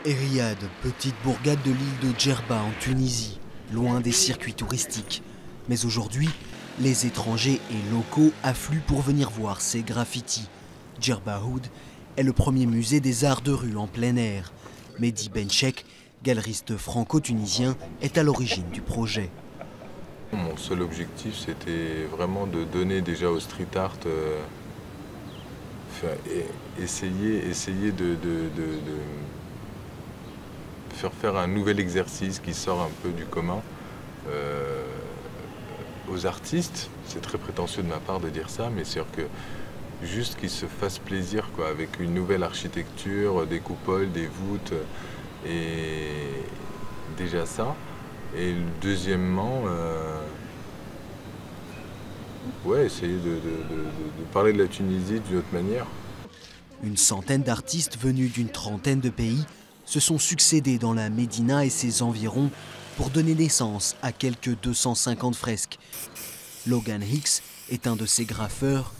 Riyad, petite bourgade de l'île de Djerba en Tunisie, loin des circuits touristiques. Mais aujourd'hui, les étrangers et locaux affluent pour venir voir ces graffitis. Djerba Oud est le premier musée des arts de rue en plein air. Mehdi Benchek, galeriste franco-tunisien, est à l'origine du projet. Mon seul objectif, c'était vraiment de donner déjà au street art, essayer de faire un nouvel exercice qui sort un peu du commun aux artistes. C'est très prétentieux de ma part de dire ça, mais c'est sûr que juste qu'ils se fassent plaisir, quoi, avec une nouvelle architecture, des coupoles, des voûtes, et déjà ça. Et deuxièmement, essayer de parler de la Tunisie d'une autre manière. Une centaine d'artistes venus d'une trentaine de pays se sont succédés dans la Médina et ses environs pour donner naissance à quelques 250 fresques. Logan Hicks est un de ces graffeurs.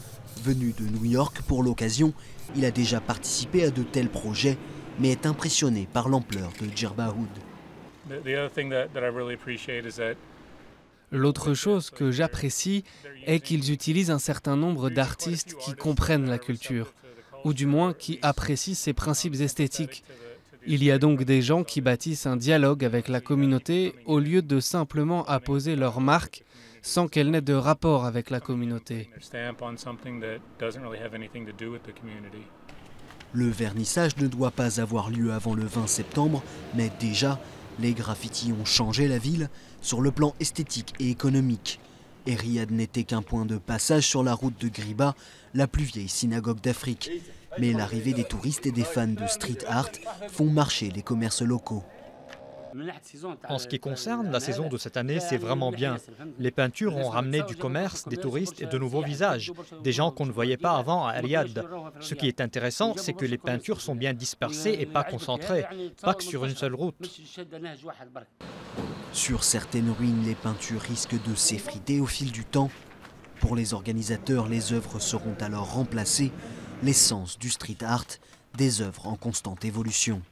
Venu de New York pour l'occasion, il a déjà participé à de tels projets, mais est impressionné par l'ampleur de Djerba Oud. L'autre chose que j'apprécie est qu'ils utilisent un certain nombre d'artistes qui comprennent la culture, ou du moins qui apprécient ses principes esthétiques. Il y a donc des gens qui bâtissent un dialogue avec la communauté au lieu de simplement apposer leur marque sans qu'elle n'ait de rapport avec la communauté. Le vernissage ne doit pas avoir lieu avant le 20 septembre, mais déjà, les graffitis ont changé la ville sur le plan esthétique et économique. Et Riyad n'était qu'un point de passage sur la route de Griba, la plus vieille synagogue d'Afrique. Mais l'arrivée des touristes et des fans de street art font marcher les commerces locaux. En ce qui concerne la saison de cette année, c'est vraiment bien. Les peintures ont ramené du commerce, des touristes et de nouveaux visages, des gens qu'on ne voyait pas avant à Riyad. Ce qui est intéressant, c'est que les peintures sont bien dispersées et pas concentrées, pas que sur une seule route. Sur certaines ruines, les peintures risquent de s'effriter au fil du temps. Pour les organisateurs, les œuvres seront alors remplacées, l'essence du street art, des œuvres en constante évolution.